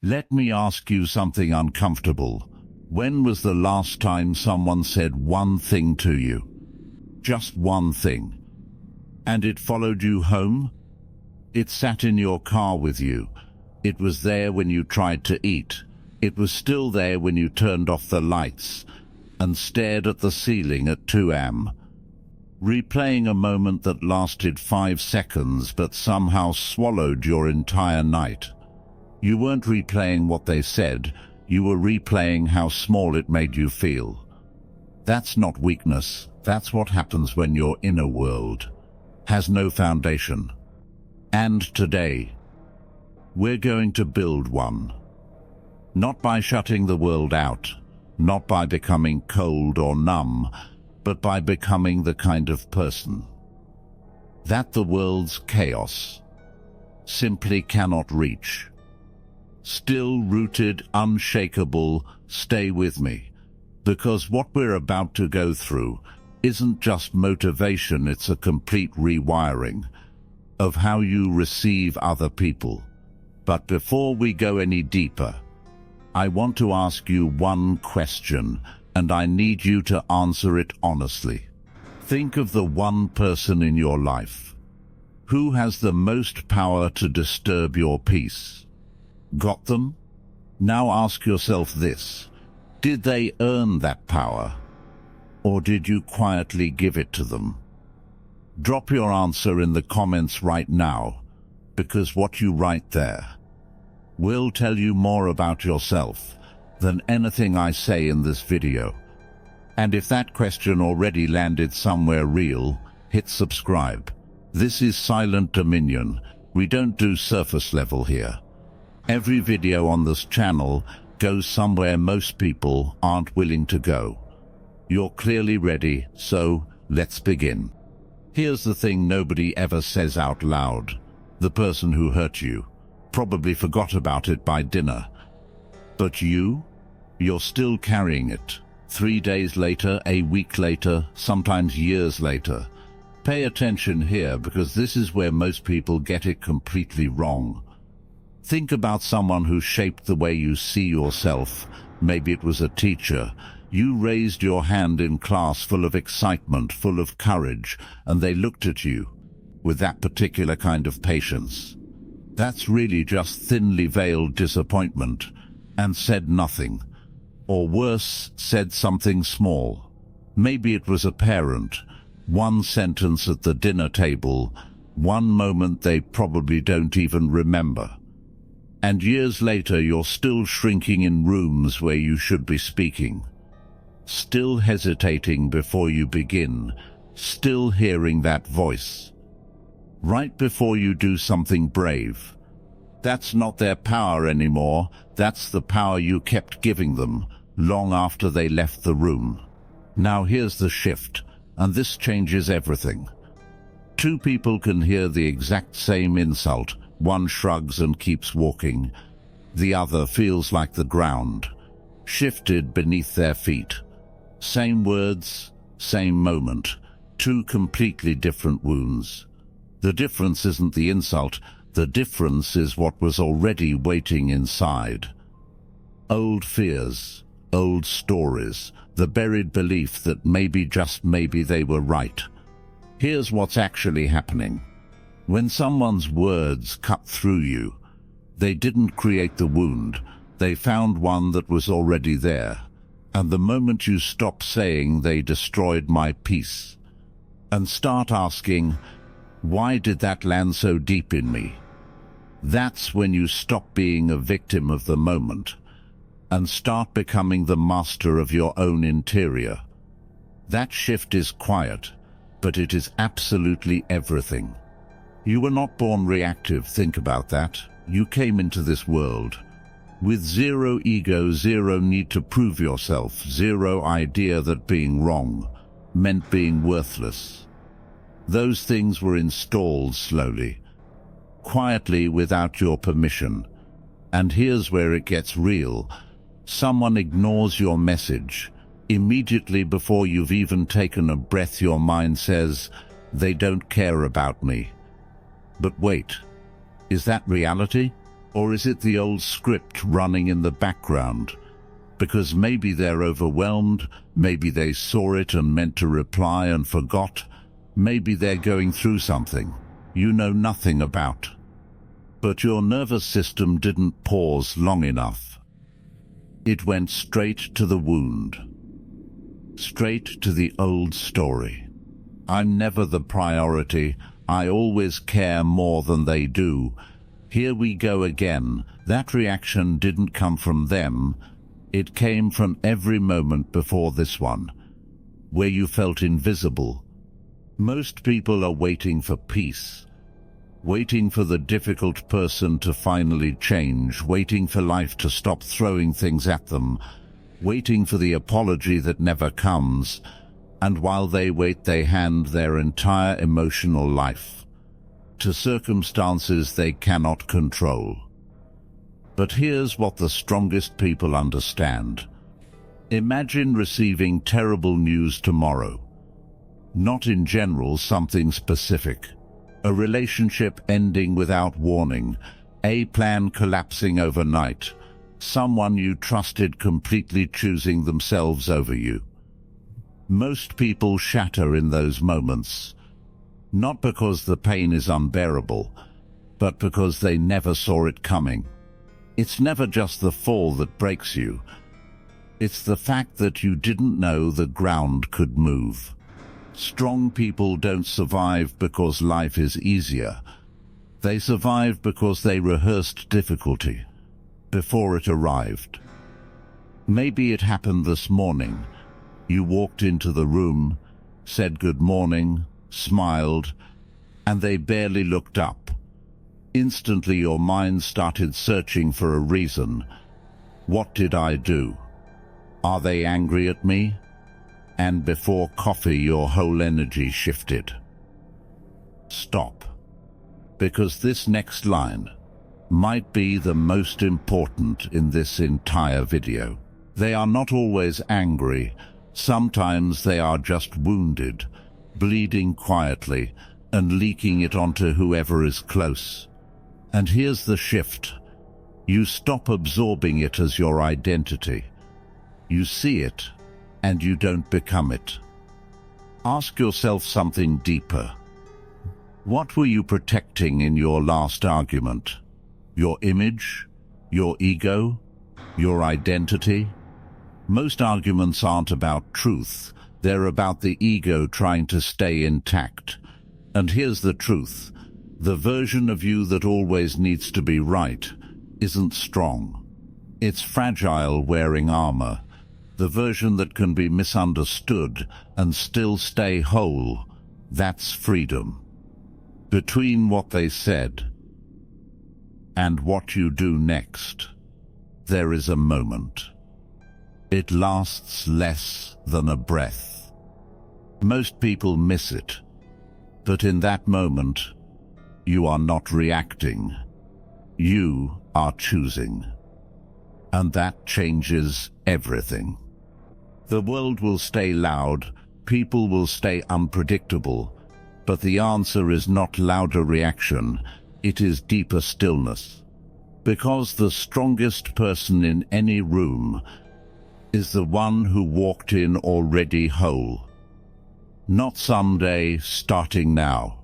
Let me ask you something uncomfortable. When was the last time someone said one thing to you? Just one thing. And it followed you home? It sat in your car with you. It was there when you tried to eat. It was still there when you turned off the lights and stared at the ceiling at 2 a.m. Replaying a moment that lasted 5 seconds but somehow swallowed your entire night. You weren't replaying what they said, you were replaying how small it made you feel. That's not weakness, that's what happens when your inner world has no foundation. And today, we're going to build one. Not by shutting the world out, not by becoming cold or numb, but by becoming the kind of person that the world's chaos simply cannot reach. Still rooted, unshakable, stay with me, because what we're about to go through isn't just motivation, it's a complete rewiring of how you receive other people. But before we go any deeper, I want to ask you one question, and I need you to answer it honestly. Think of the one person in your life who has the most power to disturb your peace. Got them? Now ask yourself this: did they earn that power, or did you quietly give it to them? Drop your answer in the comments right now, because what you write there will tell you more about yourself than anything I say in this video. And if that question already landed somewhere real, hit subscribe. This is Silent Dominion. We don't do surface level here. Every video on this channel goes somewhere most people aren't willing to go. You're clearly ready, so let's begin. Here's the thing nobody ever says out loud. The person who hurt you probably forgot about it by dinner. But you're still carrying it. 3 days later, a week later, sometimes years later. Pay attention here, because this is where most people get it completely wrong. Think about someone who shaped the way you see yourself. Maybe it was a teacher. You raised your hand in class full of excitement, full of courage, and they looked at you with that particular kind of patience. That's really just thinly veiled disappointment, and said nothing. Or worse, said something small. Maybe it was a parent. One sentence at the dinner table, one moment they probably don't even remember. And years later, you're still shrinking in rooms where you should be speaking. Still hesitating before you begin. Still hearing that voice right before you do something brave. That's not their power anymore. That's the power you kept giving them long after they left the room. Now here's the shift, and this changes everything. 2 people can hear the exact same insult. One shrugs and keeps walking. The other feels like the ground shifted beneath their feet. Same words, same moment. 2 completely different wounds. The difference isn't the insult. The difference is what was already waiting inside. Old fears, old stories, the buried belief that maybe, just maybe, they were right. Here's what's actually happening. When someone's words cut through you, they didn't create the wound. They found one that was already there. And the moment you stop saying they destroyed my peace, and start asking, why did that land so deep in me? That's when you stop being a victim of the moment and start becoming the master of your own interior. That shift is quiet, but it is absolutely everything. You were not born reactive, think about that. You came into this world with zero ego, zero need to prove yourself, zero idea that being wrong meant being worthless. Those things were installed slowly, quietly, without your permission. And here's where it gets real. Someone ignores your message. Immediately before you've even taken a breath, your mind says, they don't care about me. But wait, is that reality? Or is it the old script running in the background? Because maybe they're overwhelmed, maybe they saw it and meant to reply and forgot, maybe they're going through something you know nothing about. But your nervous system didn't pause long enough. It went straight to the wound, straight to the old story. I'm never the priority, I always care more than they do. Here we go again. That reaction didn't come from them, it came from every moment before this one, where you felt invisible. Most people are waiting for peace, waiting for the difficult person to finally change, waiting for life to stop throwing things at them, waiting for the apology that never comes, and while they wait they hand their entire emotional life to circumstances they cannot control. But here's what the strongest people understand. Imagine receiving terrible news tomorrow. Not in general, something specific. A relationship ending without warning, a plan collapsing overnight, someone you trusted completely choosing themselves over you. Most people shatter in those moments, not because the pain is unbearable, but because they never saw it coming. It's never just the fall that breaks you. It's the fact that you didn't know the ground could move. Strong people don't survive because life is easier. They survive because they rehearsed difficulty before it arrived. Maybe it happened this morning. You walked into the room, said good morning, smiled, and they barely looked up. Instantly your mind started searching for a reason. What did I do? Are they angry at me? And before coffee your whole energy shifted. Stop. Because this next line might be the most important in this entire video. They are not always angry. Sometimes they are just wounded, bleeding quietly and leaking it onto whoever is close. And here's the shift. You stop absorbing it as your identity. You see it, and you don't become it. Ask yourself something deeper. What were you protecting in your last argument? Your image? Your ego? Your identity? Most arguments aren't about truth. They're about the ego trying to stay intact. And here's the truth. The version of you that always needs to be right isn't strong. It's fragile, wearing armor. The version that can be misunderstood and still stay whole, that's freedom. Between what they said and what you do next, there is a moment. It lasts less than a breath. Most people miss it, but in that moment, you are not reacting. You are choosing. And that changes everything. The world will stay loud, people will stay unpredictable, but the answer is not louder reaction, it is deeper stillness. Because the strongest person in any room is the one who walked in already whole. Not someday, starting now.